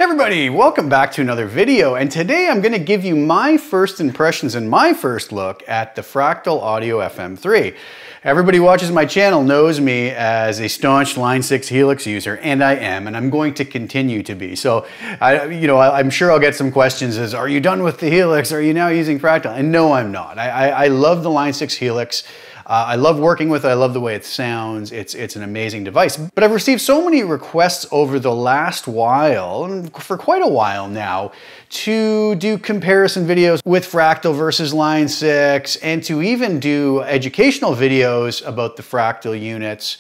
Hey everybody, welcome back to another video, and today I'm going to give you my first impressions and my first look at the Fractal Audio FM3. Everybody who watches my channel knows me as a staunch Line 6 Helix user, and I am, and I'm going to continue to be. So, I'm sure I'll get some questions as, are you done with the Helix? Are you now using Fractal? And no, I'm not. I love the Line 6 Helix. I love working with it. I love the way it sounds. It's an amazing device. But I've received so many requests over the last while, and for quite a while now, to do comparison videos with Fractal versus Line 6, and to even do educational videos about the Fractal units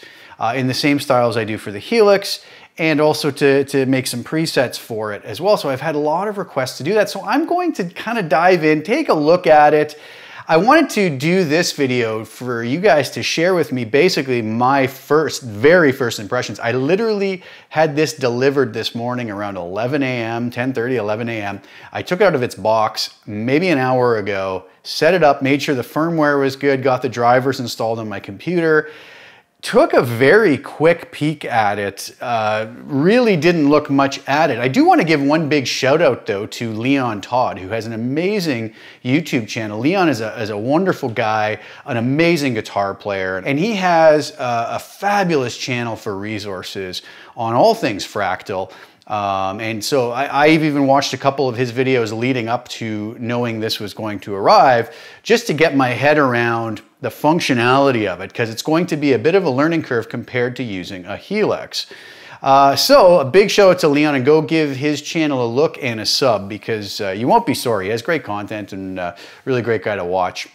in the same style as I do for the Helix, and also to make some presets for it as well. So I've had a lot of requests to do that. So I'm going to kind of dive in, take a look at it. I wanted to do this video for you guys to share with me basically my very first impressions. I literally had this delivered this morning around 11 a.m., 10:30, 11 a.m. I took it out of its box maybe an hour ago, set it up, made sure the firmware was good, got the drivers installed on my computer, took a very quick peek at it, really didn't look much at it. I do want to give one big shout out though to Leon Todd, who has an amazing YouTube channel. Leon is a wonderful guy, an amazing guitar player, and he has a fabulous channel for resources on all things Fractal. And so I've even watched a couple of his videos leading up to knowing this was going to arrive, just to get my head around the functionality of it, because it's going to be a bit of a learning curve compared to using a Helix. So a big shout out to Leon, and go give his channel a look and a sub, because you won't be sorry. He has great content and really great guy to watch.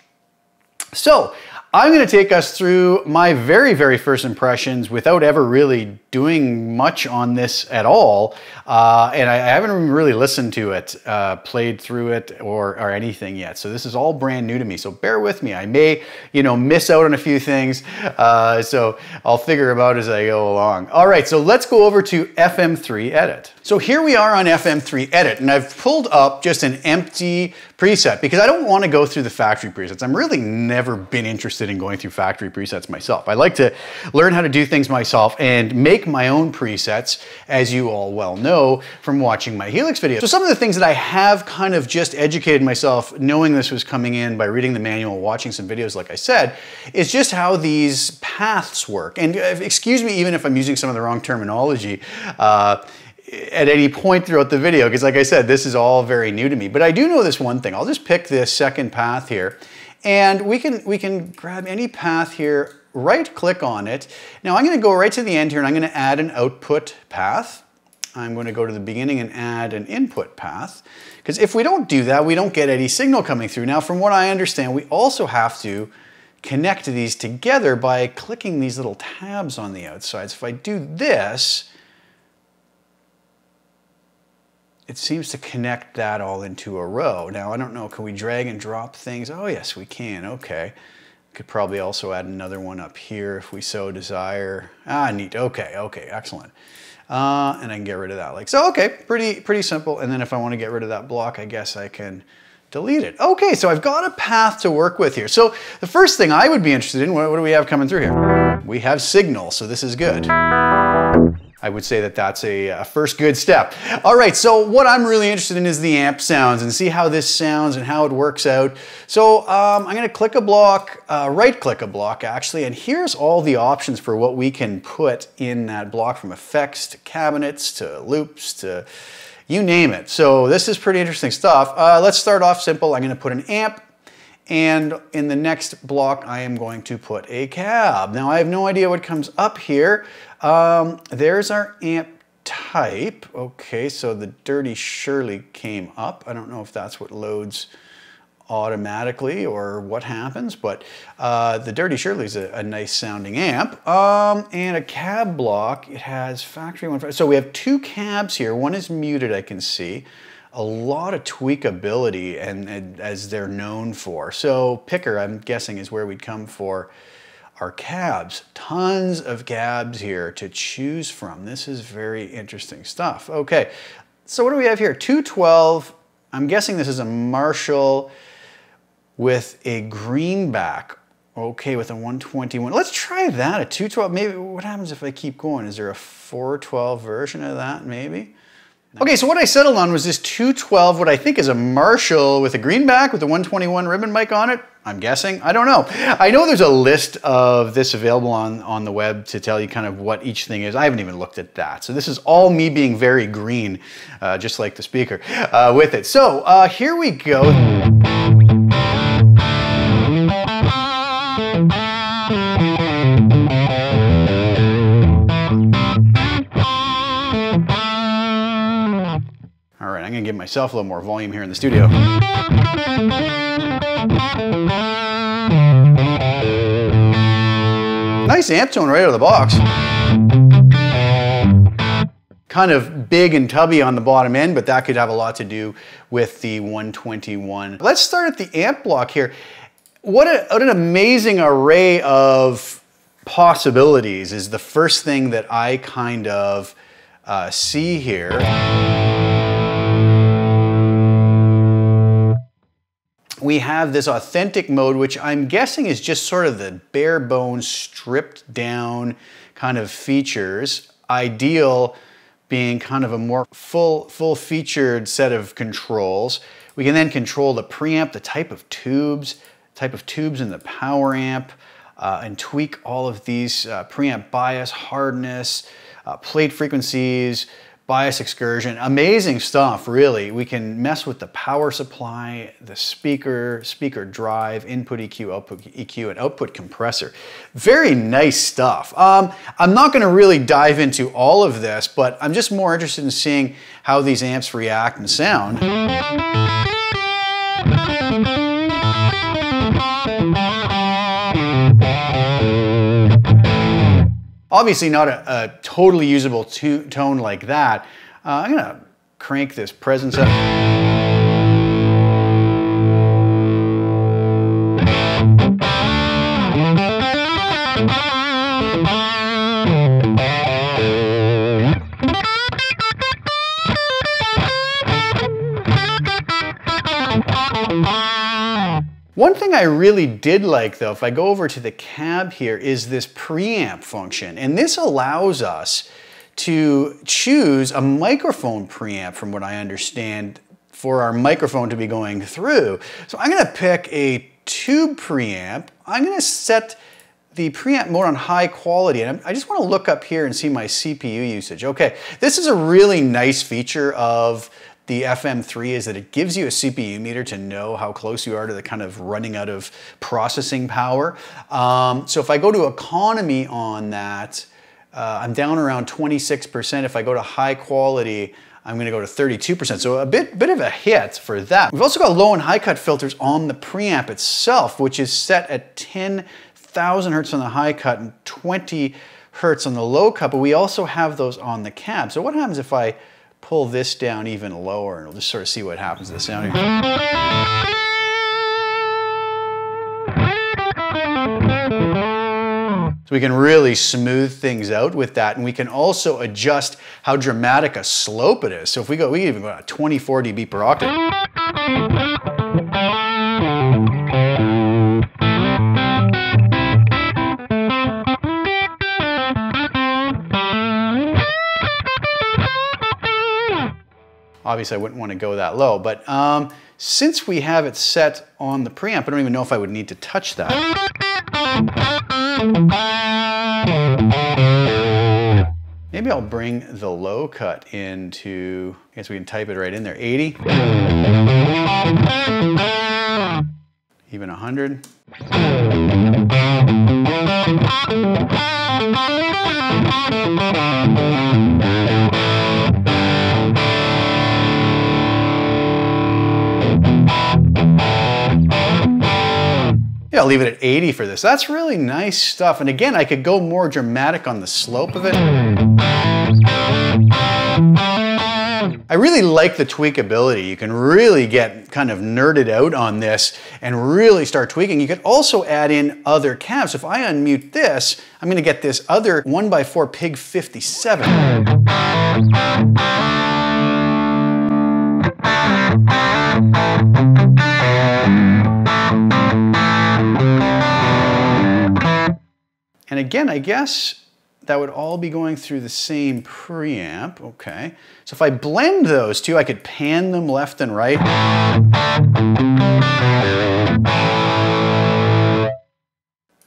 So I'm going to take us through my very first impressions without ever really doing much on this at all. And I haven't even really listened to it, played through it or anything yet. So this is all brand new to me. So bear with me. I may, miss out on a few things. So I'll figure them out as I go along. All right, so let's go over to FM3 Edit. So here we are on FM3 Edit, and I've pulled up just an empty preset because I don't want to go through the factory presets. I'm really never been interested in going through factory presets myself. I like to learn how to do things myself and make my own presets, as you all well know from watching my Helix videos. So some of the things that I have kind of just educated myself, knowing this was coming in by reading the manual, watching some videos like I said, is just how these paths work. And excuse me even if I'm using some of the wrong terminology at any point throughout the video, because like I said, this is all very new to me. But I do know this one thing. I'll just pick this second path here, and we can grab any path here, right click on it. Now I'm going to go right to the end here, and I'm going to add an output path. I'm going to go to the beginning and add an input path, because if we don't do that, we don't get any signal coming through. Now from what I understand, we also have to connect these together by clicking these little tabs on the outside. So if I do this, it seems to connect that all into a row. Now, I don't know, can we drag and drop things? Oh yes, we can, okay. Could probably also add another one up here if we so desire. Ah, neat, okay, excellent. And I can get rid of that like so. Okay, pretty simple. And then if I want to get rid of that block, I guess I can delete it. Okay, so I've got a path to work with here. So the first thing I would be interested in, what do we have coming through here? We have signal, so this is good. I would say that that's a first good step. All right, so what I'm really interested in is the amp sounds, and see how this sounds and how it works out. So I'm going to click a block, right-click a block actually, and here's all the options for what we can put in that block, from effects to cabinets to loops to you name it. So this is pretty interesting stuff. Let's start off simple. I'm going to put an amp, and in the next block I am going to put a cab. Now I have no idea what comes up here. There's our amp type. Okay, so the Dirty Shirley came up. I don't know if that's what loads automatically or what happens, but the Dirty Shirley is a nice sounding amp. And a cab block, it has factory one. So we have two cabs here. One is muted, I can see. A lot of tweakability, and as they're known for. So picker, I'm guessing, is where we'd come for our cabs. Tons of cabs here to choose from. This is very interesting stuff. Okay, so what do we have here? 212. I'm guessing this is a Marshall with a greenback. Okay, with a 121. Let's try that, a 212. Maybe, what happens if I keep going? Is there a 412 version of that, maybe? Okay, so what I settled on was this 212, what I think is a Marshall with a greenback with a 121 ribbon mic on it. I'm guessing, I don't know. I know there's a list of this available on the web to tell you kind of what each thing is. I haven't even looked at that. So this is all me being very green, just like the speaker with it. So here we go. All right, I'm gonna give myself a little more volume here in the studio. Nice amp tone right out of the box. Kind of big and tubby on the bottom end, but that could have a lot to do with the 121. Let's start at the amp block here. What an amazing array of possibilities is the first thing that I kind of see here. We have this authentic mode, which I'm guessing is just sort of the bare bones, stripped down kind of features. Ideal being kind of a more full featured set of controls. We can then control the preamp, the type of tubes in the power amp, and tweak all of these preamp bias, hardness, plate frequencies, bias excursion. Amazing stuff, really. We can mess with the power supply, the speaker drive, input EQ, output EQ, and output compressor. Very nice stuff. I'm not gonna really dive into all of this, but I'm just more interested in seeing how these amps react and sound. Obviously not a totally usable tone like that. I'm gonna crank this presence up. One thing I really did like though, if I go over to the cab here, is this preamp function. And this allows us to choose a microphone preamp, from what I understand, for our microphone to be going through. So I'm gonna pick a tube preamp. I'm gonna set the preamp mode on high quality. And I just wanna look up here and see my CPU usage. Okay, this is a really nice feature of the FM3, is that it gives you a CPU meter to know how close you are to the kind of running out of processing power. So if I go to economy on that, I'm down around 26%. If I go to high quality, I'm gonna go to 32%. So a bit of a hit for that. We've also got low and high cut filters on the preamp itself, which is set at 10,000 hertz on the high cut and 20 hertz on the low cut, but we also have those on the cab. So what happens if I pull this down even lower, and we'll just sort of see what happens to the sound here. So we can really smooth things out with that, and we can also adjust how dramatic a slope it is. So if we can even go at 24 dB per octave. Obviously, I wouldn't want to go that low, but since we have it set on the preamp, I don't even know if I would need to touch that. Maybe I'll bring the low cut into, I guess we can type it right in there, 80. Even 100. Yeah, I'll leave it at 80 for this. That's really nice stuff. And again, I could go more dramatic on the slope of it. I really like the tweakability. You can really get kind of nerded out on this and really start tweaking. You could also add in other cabs. If I unmute this, I'm gonna get this other 1x4 Pig 57. And again, I guess that would all be going through the same preamp. Okay. So if I blend those two, I could pan them left and right.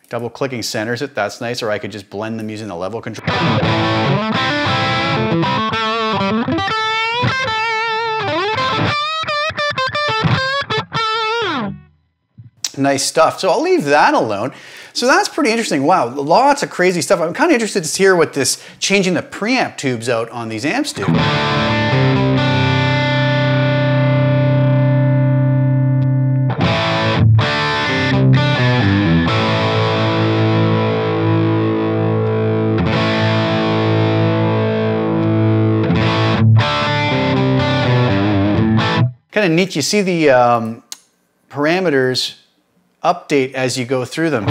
Double clicking centers it, that's nice, or I could just blend them using the level control. Nice stuff. So I'll leave that alone. So that's pretty interesting. Wow, lots of crazy stuff. I'm kind of interested to hear what this changing the preamp tubes out on these amps do. Kind of neat. You see the parameters update as you go through them.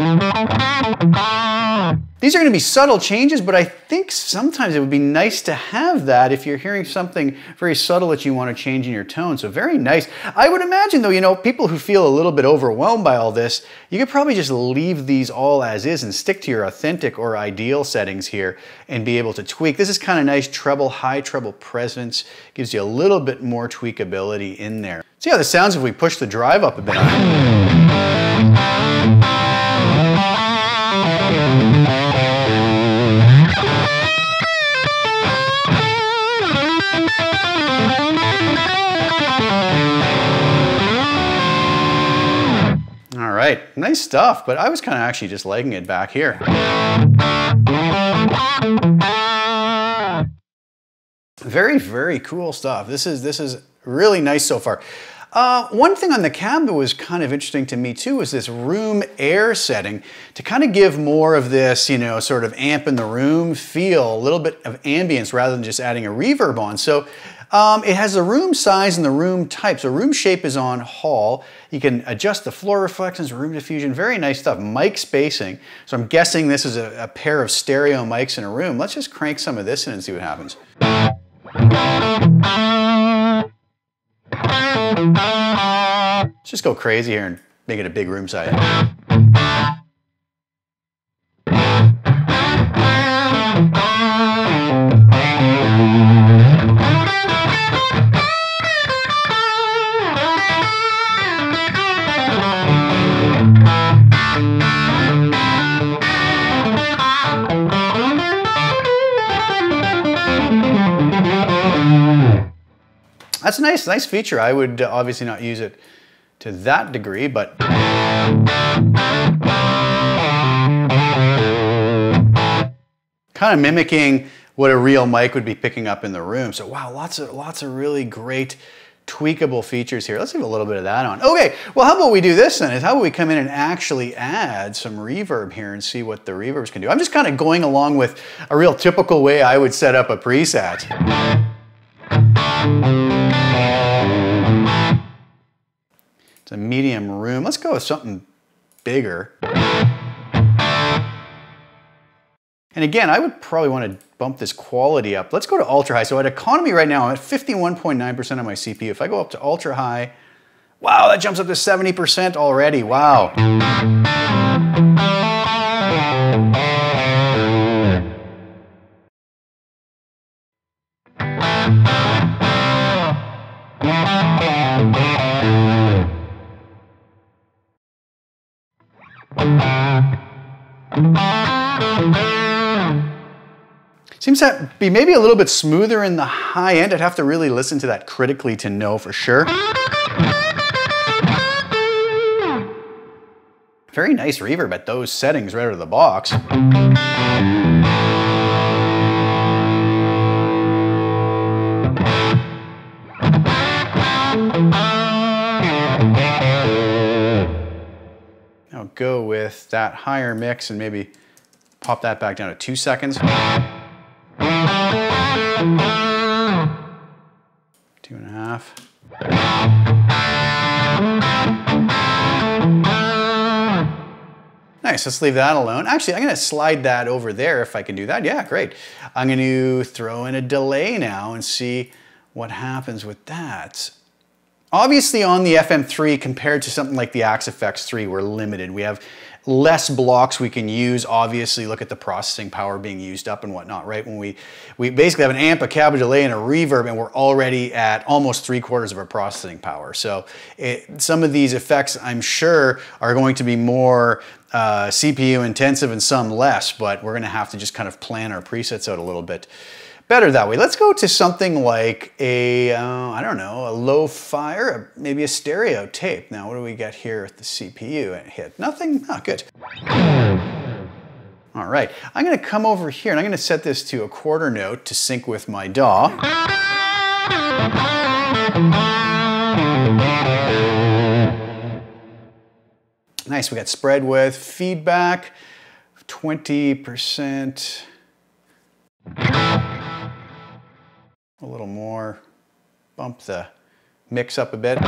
These are going to be subtle changes, but I think sometimes it would be nice to have that if you're hearing something very subtle that you want to change in your tone. So very nice. I would imagine though, you know, people who feel a little bit overwhelmed by all this, you could probably just leave these all as is and stick to your authentic or ideal settings here and be able to tweak. This is kind of nice treble, high treble presence. Gives you a little bit more tweakability in there. See how this sounds if we push the drive up a bit. All right, nice stuff, but I was kind of actually just liking it back here. Very, very cool stuff. This is really nice so far. One thing on the cab that was kind of interesting to me too was this room air setting to kind of give more of this, you know, sort of amp in the room feel, a little bit of ambience rather than just adding a reverb on. So it has the room size and the room type. So room shape is on Hall. You can adjust the floor reflections, room diffusion, very nice stuff. Mic spacing. So I'm guessing this is a pair of stereo mics in a room. Let's just crank some of this in and see what happens. Let's just go crazy here and make it a big room size. That's nice, nice feature. I would obviously not use it to that degree, but kind of mimicking what a real mic would be picking up in the room. So wow, lots of really great tweakable features here. Let's leave a little bit of that on. Okay, well how about we do this then? How about we come in and actually add some reverb here and see what the reverbs can do. I'm just kind of going along with a real typical way I would set up a preset. It's a medium room. Let's go with something bigger. And again, I would probably want to bump this quality up. Let's go to ultra high. So at economy right now, I'm at 51.9% on my CPU. If I go up to ultra high, wow, that jumps up to 70% already. Wow. Seems to be maybe a little bit smoother in the high end. I'd have to really listen to that critically to know for sure. Very nice reverb at those settings right out of the box. Now go with that higher mix and maybe pop that back down to 2 seconds. 2.5. Nice, let's leave that alone. Actually, I'm gonna slide that over there if I can do that. Yeah, great. I'm gonna throw in a delay now and see what happens with that. Obviously on the FM3 compared to something like the Axe FX3, we're limited. We have less blocks we can use. Obviously, look at the processing power being used up and whatnot, right? When we basically have an amp, a cab delay, and a reverb, and we're already at almost 3/4 of our processing power. So some of these effects, I'm sure, are going to be more CPU intensive and some less, but we're gonna have to just kind of plan our presets out a little bit better that way. Let's go to something like a, I don't know, a lo-fi or maybe a stereo tape. Now, what do we get here with the CPU? It hit nothing? Oh, good. All right, I'm gonna come over here and I'm gonna set this to a quarter note to sync with my DAW. Nice, we got spread width, feedback, 20%. A little more, bump the mix up a bit.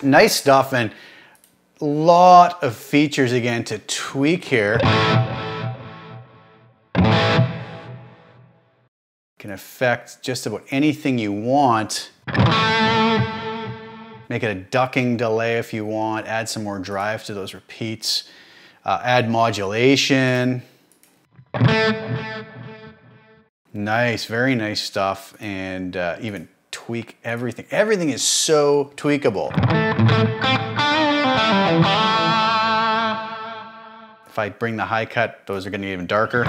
Nice stuff, and a lot of features again to tweak here. Can affect just about anything you want. Make it a ducking delay if you want, add some more drive to those repeats, add modulation. Nice, very nice stuff, and even tweak everything. Everything is so tweakable. If I bring the high cut, those are going to get even darker.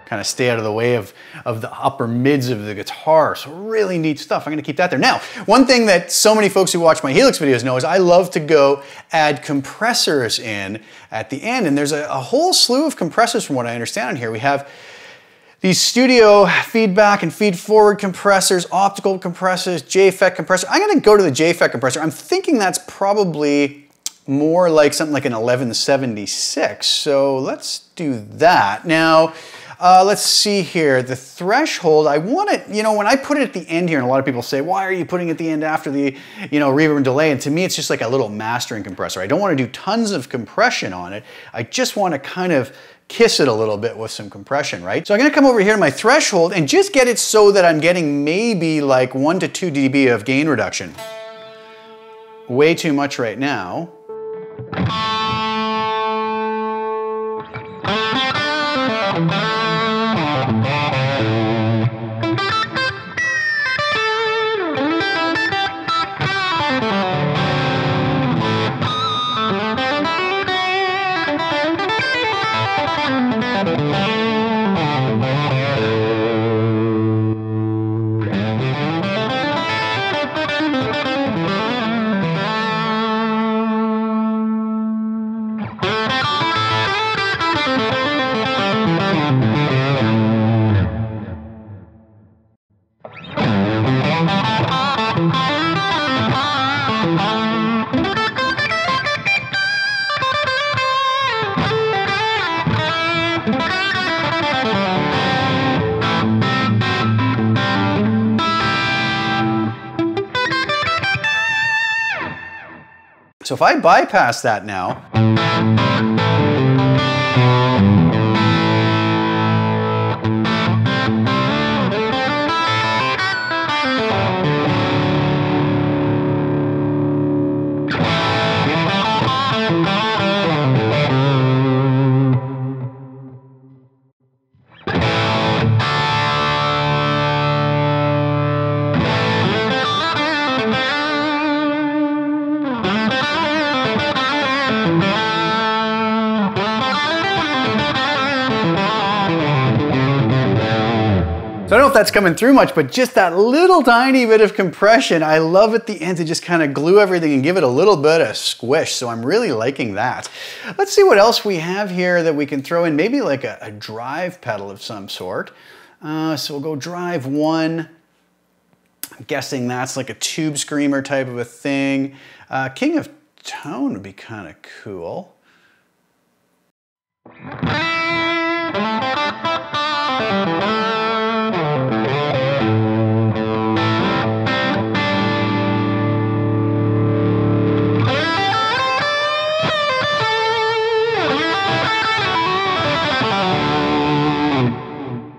Kind of stay out of the way of the upper mids of the guitar. So really neat stuff. I'm gonna keep that there. Now, one thing that so many folks who watch my Helix videos know is I love to go add compressors in at the end. And there's a whole slew of compressors from what I understand on here. We have these studio feedback and feed forward compressors, optical compressors, Jfet compressor. I'm gonna go to the Jfet compressor. I'm thinking that's probably more like something like an 1176. So let's do that. Now, let's see here, the threshold, I want it, you know, when I put it at the end here, and a lot of people say, why are you putting it at the end after the, you know, reverb and delay? And to me, it's just like a little mastering compressor. I don't want to do tons of compression on it. I just want to kind of kiss it a little bit with some compression, right? So I'm gonna come over here to my threshold and just get it so that I'm getting maybe like 1 to 2 dB of gain reduction. Way too much right now. So if I bypass that now, So I don't know if that's coming through much, but just that little tiny bit of compression, I love at the end to just kind of glue everything and give it a little bit of squish. So I'm really liking that. Let's see what else we have here that we can throw in. Maybe like a drive pedal of some sort. So we'll go drive 1. I'm guessing that's like a tube screamer type of a thing. King of Tone would be kind of cool.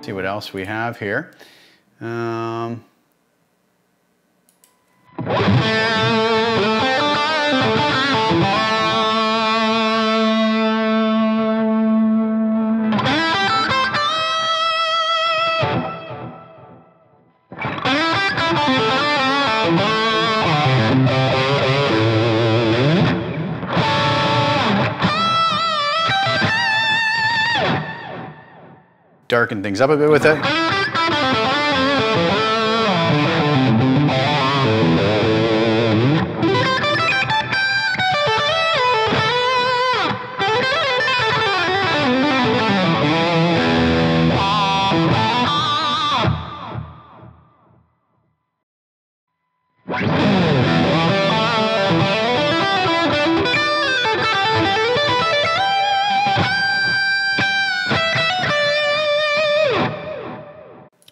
See what else we have here. Darken things up a bit with it.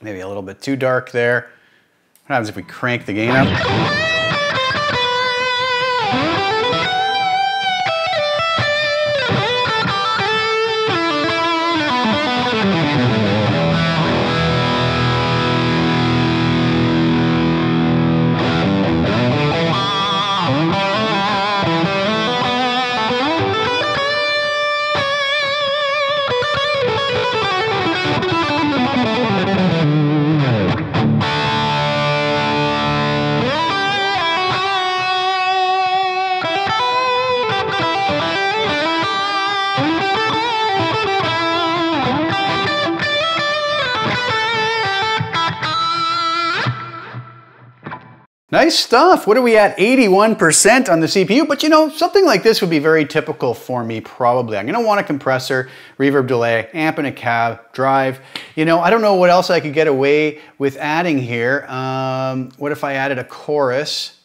Maybe a little bit too dark there. What happens if we crank the gain up? Nice stuff. What are we at? 81% on the CPU. But you know, something like this would be very typical for me probably. I'm going to want a compressor, reverb delay, amp and a cab, drive. You know, I don't know what else I could get away with adding here. What if I added a chorus?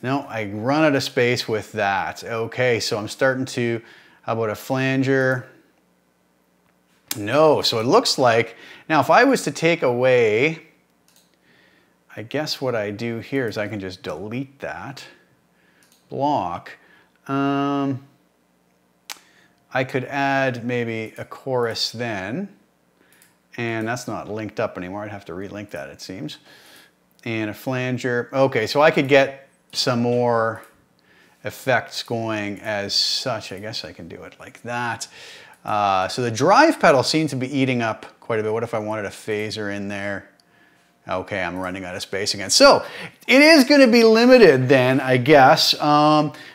No, I run out of space with that. Okay, so I'm starting to, how about a flanger? No, so it looks like, now if I was to take away, I guess what I do here is I can just delete that block. I could add maybe a chorus then, and that's not linked up anymore. I'd have to relink that, it seems. And a flanger. Okay, so I could get some more effects going as such. I guess I can do it like that. So the drive pedal seems to be eating up quite a bit. What if I wanted a phaser in there? Okay, I'm running out of space again. So it is going to be limited then, I guess,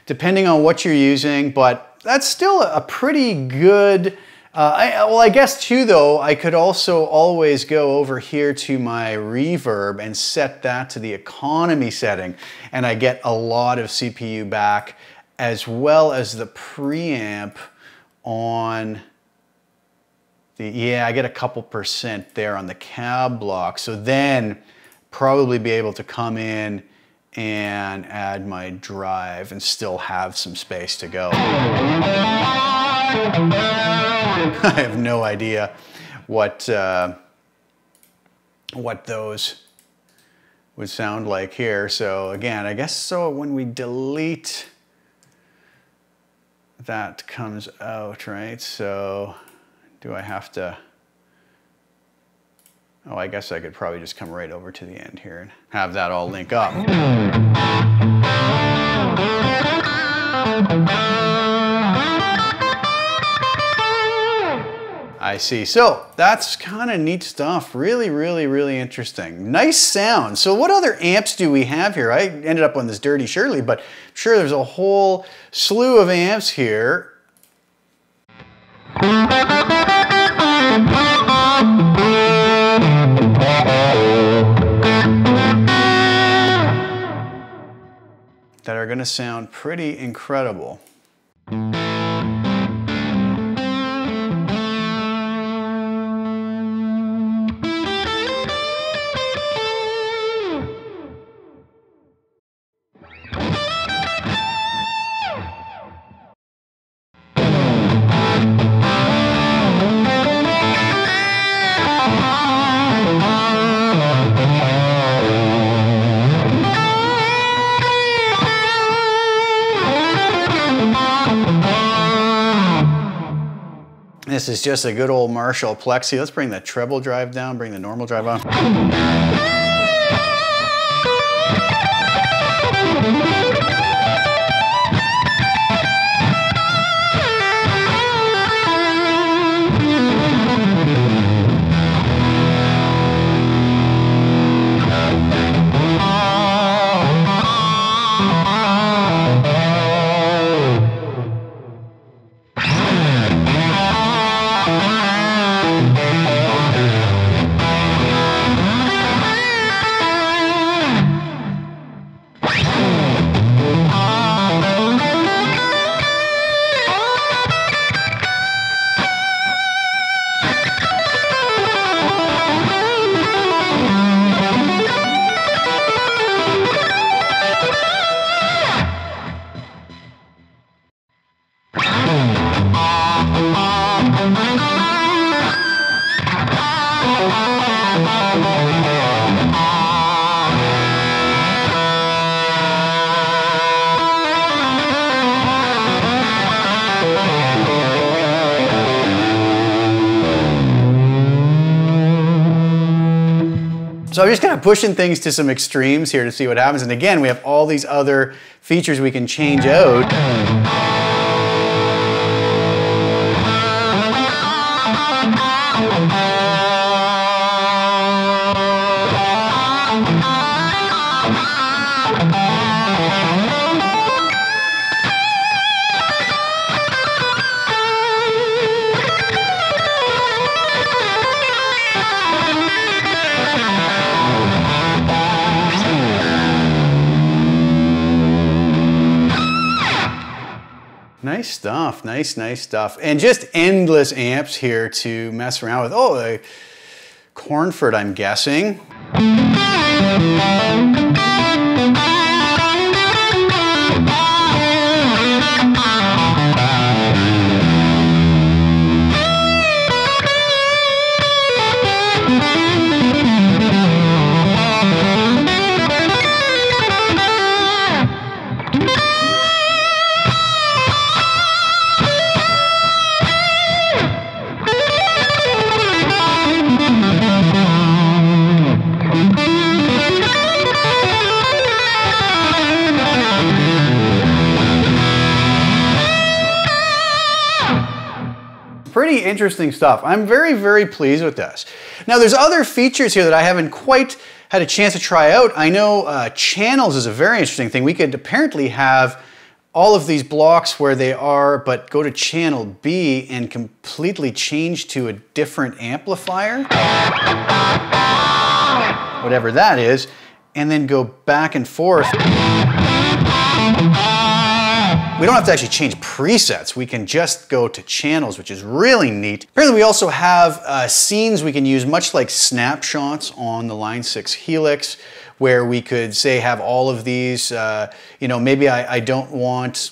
depending on what you're using, but that's still a pretty good, well, I guess too though, I could also always go over here to my reverb and set that to the economy setting, and I get a lot of CPU back, as well as the preamp on yeah, I get a couple % there on the cab block. So then probably be able to come in and add my drive and still have some space to go. I have no idea what those would sound like here. So again, I guess so when we delete, that comes out, right? So do I have to, oh, I guess I could probably just come right over to the end here and have that all link up. I see. So that's kind of neat stuff. Really, really, really interesting. Nice sound. So what other amps do we have here? I ended up on this Dirty Shirley, but I'm sure there's a whole slew of amps here. that are gonna sound pretty incredible. This is just a good old Marshall Plexi. Let's bring the treble drive down, bring the normal drive on. So I'm just kind of pushing things to some extremes here to see what happens. And again, we have all these other features we can change out. Nice stuff, nice stuff. And just endless amps here to mess around with. Oh, a Cornford, I'm guessing. Pretty interesting stuff. I'm very pleased with this. Now there's other features here that I haven't quite had a chance to try out. I know channels is a very interesting thing. We could apparently have all of these blocks where they are, but go to channel B and completely change to a different amplifier, whatever that is, and then go back and forth. We don't have to actually change presets. We can just go to channels, which is really neat. Apparently we also have scenes we can use, much like snapshots on the Line 6 Helix, where we could say have all of these, you know, maybe I don't want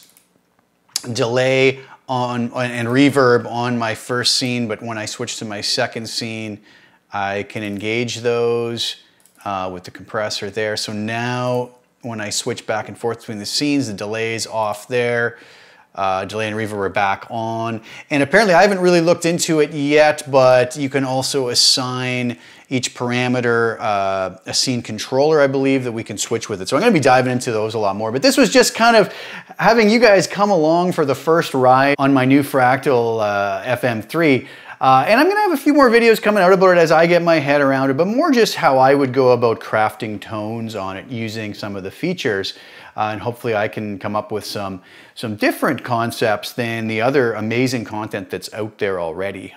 delay on and reverb on my first scene, but when I switch to my second scene, I can engage those with the compressor there. So now when I switch back and forth between the scenes, the delay's off there, delay and reverb are back on. And apparently I haven't really looked into it yet, but you can also assign each parameter a scene controller, I believe, that we can switch with it. So I'm gonna be diving into those a lot more, but this was just kind of having you guys come along for the first ride on my new Fractal FM3. And I'm gonna have a few more videos coming out about it as I get my head around it, but more just how I would go about crafting tones on it using some of the features. And hopefully I can come up with some different concepts than the other amazing content that's out there already.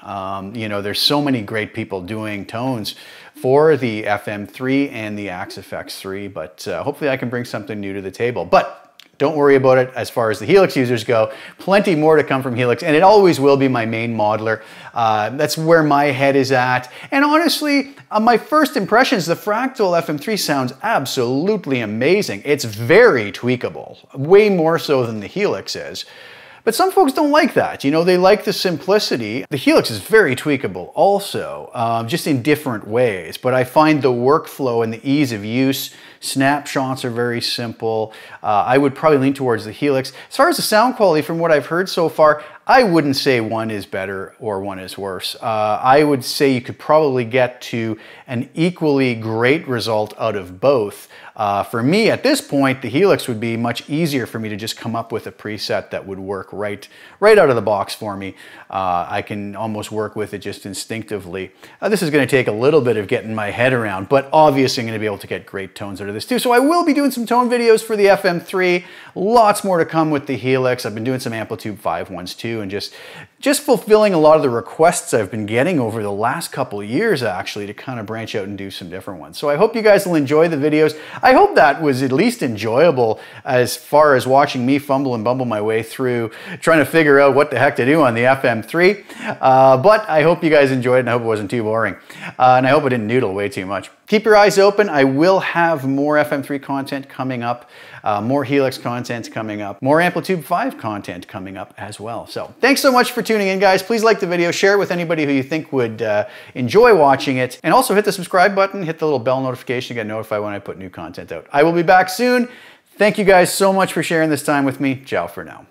You know, there's so many great people doing tones for the FM3 and the Axe FX3, but hopefully I can bring something new to the table. But Don't worry about it as far as the Helix users go. Plenty more to come from Helix, and it always will be my main modeler. That's where my head is at. And honestly, my first impressions, the Fractal FM3 sounds absolutely amazing. It's very tweakable, way more so than the Helix is. But some folks don't like that. You know, they like the simplicity. The Helix is very tweakable also, just in different ways. But I find the workflow and the ease of use, snapshots are very simple. I would probably lean towards the Helix. As far as the sound quality, from what I've heard so far, I wouldn't say one is better or one is worse. I would say you could probably get to an equally great result out of both. For me, at this point, the Helix would be much easier for me to just come up with a preset that would work right out of the box for me. I can almost work with it just instinctively. This is going to take a little bit of getting my head around, but obviously I'm going to be able to get great tones out of this too. So I will be doing some tone videos for the FM3. Lots more to come with the Helix. I've been doing some Amplitude 5 ones too, and just fulfilling a lot of the requests I've been getting over the last couple of years, actually, to kind of branch out and do some different ones. So I hope you guys will enjoy the videos. I hope that was at least enjoyable as far as watching me fumble and bumble my way through trying to figure out what the heck to do on the FM3. But I hope you guys enjoyed it, and I hope it wasn't too boring. And I hope I didn't noodle way too much. Keep your eyes open. I will have more FM3 content coming up, more Helix content coming up, more Amplitude 5 content coming up as well. So thanks so much for tuning in, guys. Please like the video, share it with anybody who you think would enjoy watching it, and also hit the subscribe button, hit the little bell notification to get notified when I put new content out. I will be back soon. Thank you guys so much for sharing this time with me. Ciao for now.